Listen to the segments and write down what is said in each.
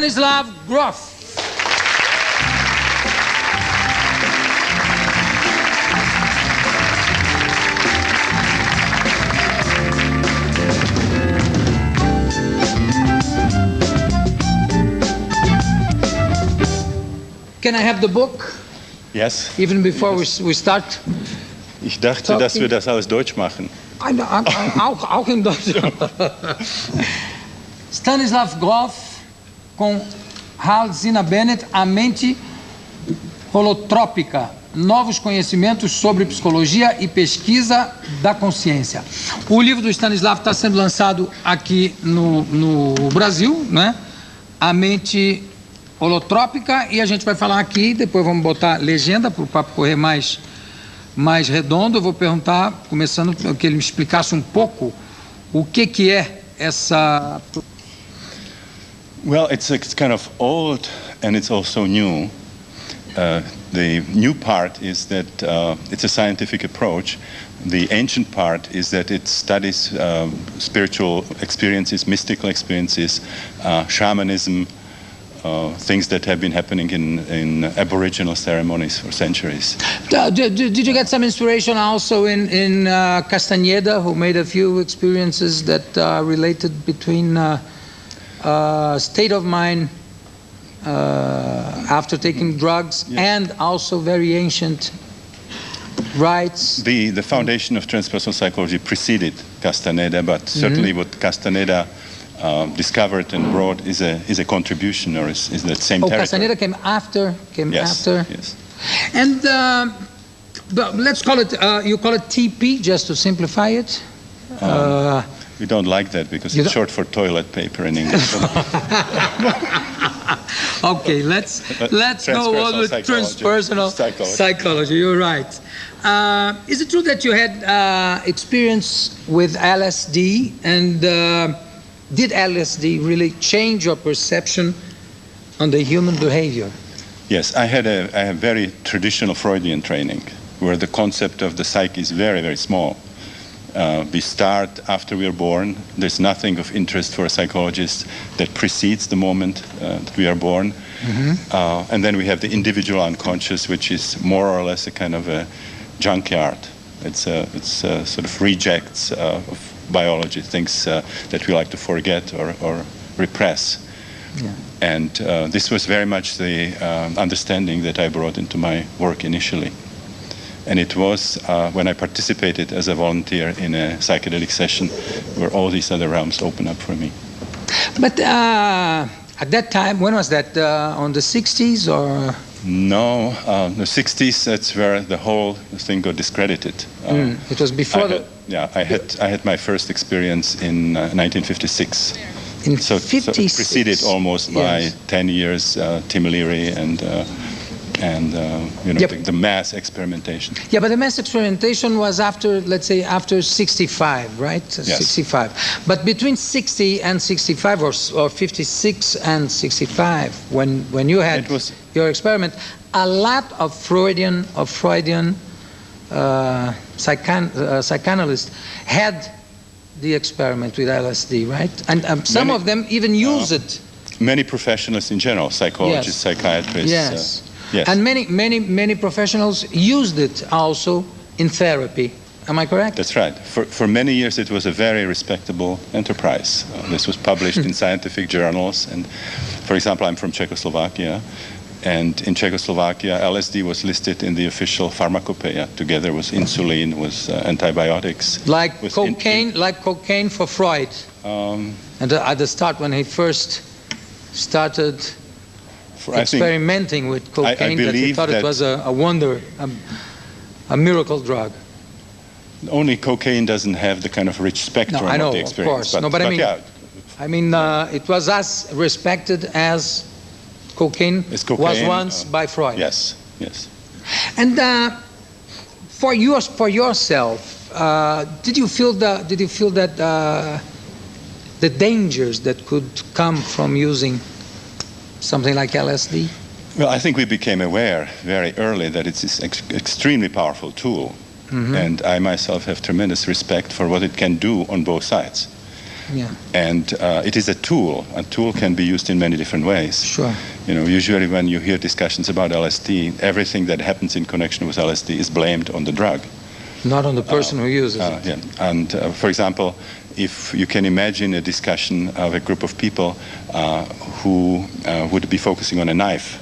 Stanislav Grof. Can I have the book? Yes. Even before we start? Ich dachte, dass wir das alles Deutsch machen. Auch em Deutsch. Stanislav Grof com Hal Zina Bennett, A Mente Holotrópica, Novos Conhecimentos sobre Psicologia e Pesquisa da Consciência. O livro do Stanislav está sendo lançado aqui no Brasil, né? A Mente Holotrópica, e a gente vai falar aqui, depois vamos botar legenda para o papo correr mais redondo. Eu vou perguntar, começando, que ele me explicasse um pouco o que é essa... Well, it's kind of old and it's also new. The new part is that it's a scientific approach. The ancient part is that it studies spiritual experiences, mystical experiences, shamanism, things that have been happening in Aboriginal ceremonies for centuries. Did you get some inspiration also in Castaneda, who made a few experiences that related between state of mind after taking drugs, yes, and also very ancient rites? The foundation of transpersonal psychology preceded Castaneda, but certainly what Castaneda discovered and brought is a contribution, or is that same territory. Castaneda came after. Yes. And let's call it, you call it TP, just to simplify it? We don't like that because it's short for toilet paper in English. Okay, let's go on with transpersonal psychology. You're right. Is it true that you had experience with LSD, and did LSD really change your perception on the human behavior? Yes, I have very traditional Freudian training, where the concept of the psyche is very, very small. We start after we are born. There's nothing of interest for a psychologist that precedes the moment that we are born. Mm-hmm. And then we have the individual unconscious, which is more or less a kind of a junkyard. It's sort of rejects of biology, things that we like to forget or repress. Yeah. And this was very much the understanding that I brought into my work initially. And it was when I participated as a volunteer in a psychedelic session where all these other realms opened up for me. But at that time, when was that? On the 60s or? No, the 60s, that's where the whole thing got discredited. It was before I had my first experience in 1956. In so 56? Preceded almost by 10 years, Tim Leary and yep, the mass experimentation. Yeah, but the mass experimentation was after, let's say, after 65, right? Yes. 65. But between 60 and 65, or 56 and 65, when you had your experiment, a lot of Freudian psychanalysts had the experiment with LSD, right? And some of them even use it. Many professionals in general, psychologists, psychiatrists. Yes. Yes. And many professionals used it also in therapy. Am I correct? That's right. For many years it was a very respectable enterprise. This was published in scientific journals. And for example, I'm from Czechoslovakia. And in Czechoslovakia, LSD was listed in the official pharmacopoeia, together with insulin, with antibiotics. Like cocaine, like cocaine for Freud. And at the start, when he first started experimenting with cocaine, that he thought it was a wonder, a miracle drug. Only cocaine doesn't have the kind of rich spectrum of the experience. Of course. I mean, it was as respected as cocaine was once by Freud. Yes. And for yourself, did you feel that the dangers that could come from using something like LSD? Well, I think we became aware very early that it's this extremely powerful tool. Mm-hmm. And I myself have tremendous respect for what it can do on both sides. Yeah. And it is a tool. A tool can be used in many different ways. Sure. Usually when you hear discussions about LSD, everything that happens in connection with LSD is blamed on the drug. Not on the person who uses it. Yeah. And for example, if you can imagine a discussion of a group of people who would be focusing on a knife,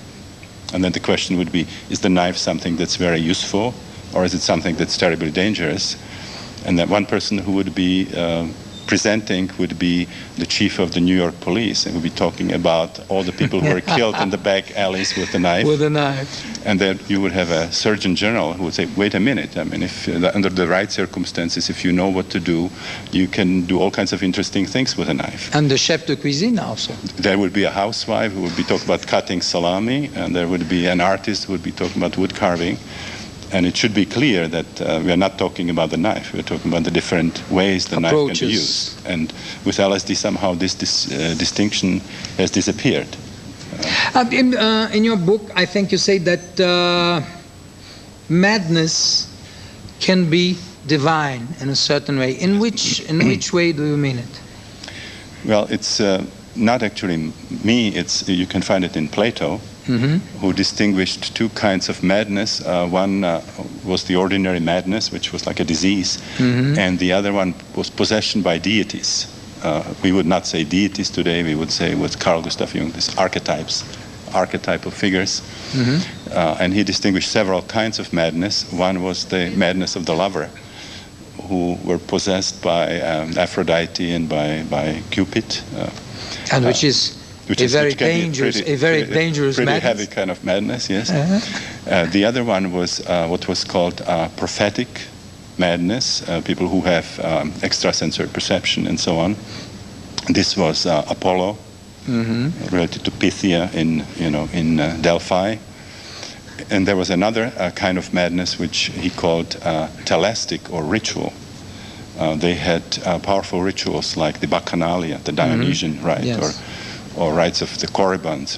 and then the question would be, is the knife something that's very useful, or is it something that's terribly dangerous? And that one person who would be presenting would be the chief of the New York police, and would be talking about all the people who were killed in the back alleys with a knife. With a knife. And then you would have a surgeon general who would say, wait a minute, I mean, if under the right circumstances, if you know what to do, you can do all kinds of interesting things with a knife. And the chef de cuisine also. There would be a housewife who would be talking about cutting salami, and there would be an artist who would be talking about wood carving. And it should be clear that we are not talking about the knife. We're talking about the different ways the knife can be used. And with LSD, somehow this distinction has disappeared. In your book, I think you say that madness can be divine in a certain way. In which way do you mean it? Well, it's not actually me. You can find it in Plato. Mm-hmm. Who distinguished two kinds of madness. One was the ordinary madness, which was like a disease, mm-hmm. and the other one was possession by deities. We would not say deities today, we would say with Carl Gustav Jung, these archetypal figures. Mm-hmm. And he distinguished several kinds of madness. One was the madness of the lover, who were possessed by Aphrodite and by Cupid. And which is a very dangerous madness. Pretty heavy kind of madness, yes. Uh-huh. The other one was what was called prophetic madness, people who have extrasensory perception and so on. This was Apollo, mm-hmm. related to Pythia in Delphi. And there was another kind of madness which he called telastic or ritual. They had powerful rituals like the Bacchanalia, the Dionysian mm-hmm. rite, yes. or rites of the Corybants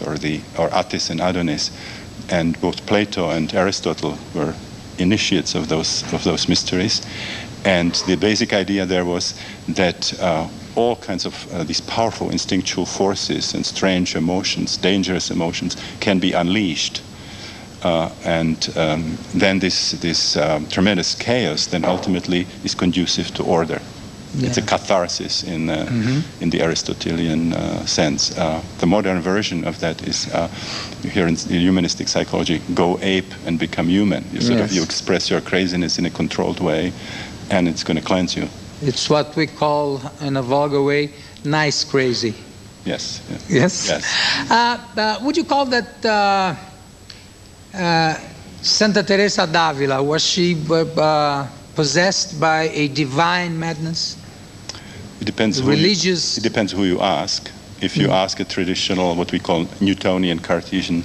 or Attis and Adonis, and both Plato and Aristotle were initiates of those mysteries. And the basic idea there was that all kinds of these powerful instinctual forces and strange emotions, dangerous emotions, can be unleashed. And then this tremendous chaos then ultimately is conducive to order. Yeah. It's a catharsis in the Aristotelian sense. The modern version of that is here in humanistic psychology: go ape and become human. You express your craziness in a controlled way, and it's going to cleanse you. It's what we call, in a vulgar way, nice crazy. Yes. Yes. Yes. Would you call that Santa Teresa d'Avila? Was she possessed by a divine madness? It depends. It depends who you ask. If you ask a traditional, what we call Newtonian Cartesian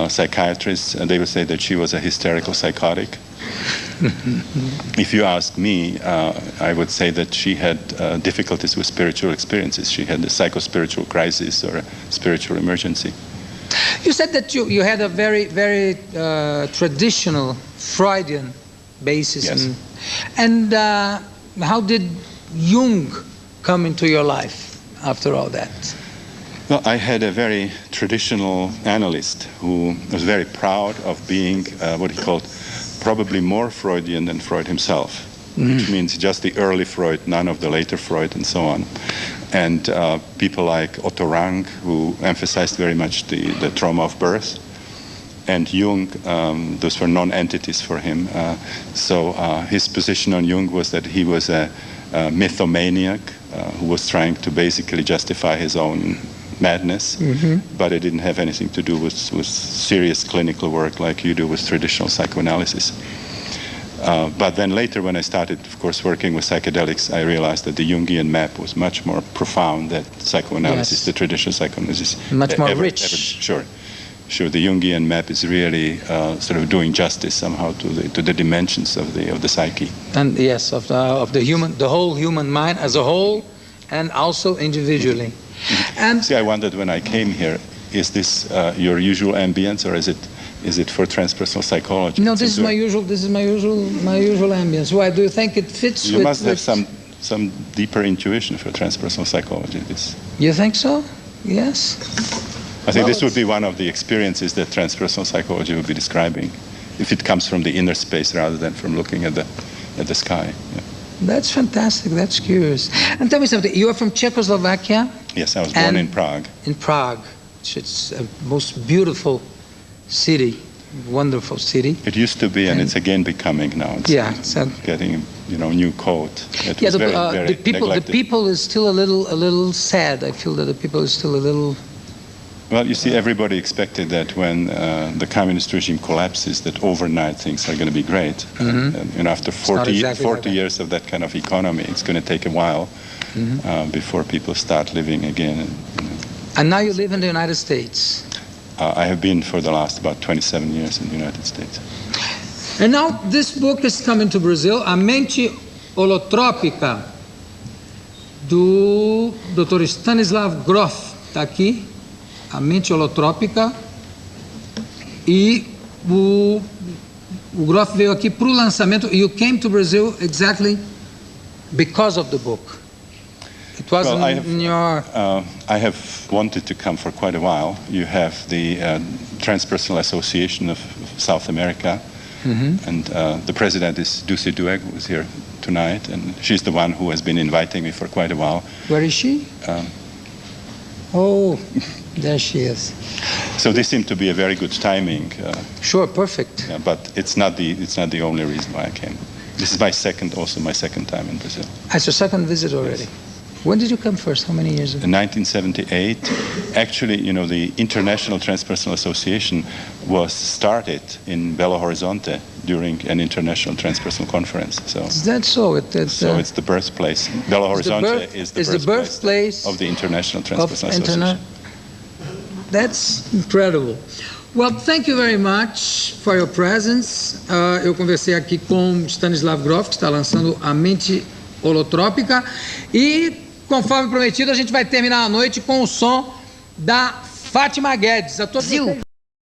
psychiatrist, they would say that she was a hysterical psychotic. If you ask me, I would say that she had difficulties with spiritual experiences. She had a psycho-spiritual crisis or a spiritual emergency. You said that you had a very, very traditional Freudian basis. Yes. And how did Jung come into your life after all that? Well, I had a very traditional analyst who was very proud of being what he called probably more Freudian than Freud himself, which means just the early Freud, none of the later Freud, and so on. And people like Otto Rank, who emphasized very much the trauma of birth, and Jung, those were non-entities for him. So his position on Jung was that he was a mythomaniac who was trying to basically justify his own madness, but it didn't have anything to do with serious clinical work like you do with traditional psychoanalysis. But then later, when I started, of course, working with psychedelics, I realized that the Jungian map was much more profound than psychoanalysis, the traditional psychoanalysis. Much more rich. Sure. The Jungian map is really sort of doing justice somehow to the dimensions of the psyche. And yes, of the whole human mind as a whole, and also individually. And see, I wondered when I came here, is this your usual ambience, or is it for transpersonal psychology? No, this is my usual ambience. Why do you think it fits? You must have some some deeper intuition for transpersonal psychology. This. You think so? Yes. I think this would be one of the experiences that transpersonal psychology would be describing, if it comes from the inner space rather than from looking at the sky. Yeah. That's fantastic. That's curious. And tell me something. You are from Czechoslovakia? Yes, I was born in Prague. In Prague. It's a most beautiful city, wonderful city. It used to be, and it's again becoming now. It's getting, new code. It was very the people is still a little sad. I feel that the people is still a little. Well, you see, everybody expected that when the communist regime collapses, that overnight things are going to be great. And after 40 years of that kind of economy, it's going to take a while before people start living again. And now you live in the United States. I have been for the last about 27 years in the United States. And now this book is coming to Brazil, A Mente Holotrópica, do Dr. Stanislav Grof. Está aqui, A Mente Holotrópica. E o Grof veio aqui para o lançamento. You came to Brazil exactly because of the book. It wasn't I have wanted to come for quite a while. You have the Transpersonal Association of South America, and the president is Dulce Dueg, who is here tonight, and she's the one who has been inviting me for quite a while. Where is she? Oh, there she is. So this seemed to be a very good timing. Sure, perfect. But it's not the only reason why I came. This is my second time in Brazil. It's your second visit already. Yes. When did you come first? How many years ago? In 1978. Actually, the International Transpersonal Association was started in Belo Horizonte during an international transpersonal conference. So is that so? So it's the birthplace. Belo Horizonte is the birthplace of the International Transpersonal Association. That's incredible. Well, thank you very much for your presence. Eu conversei aqui com Stanislav Grof, que está lançando A Mente Holotrópica, e conforme prometido, a gente vai terminar a noite com o som da Fátima Guedes. A todos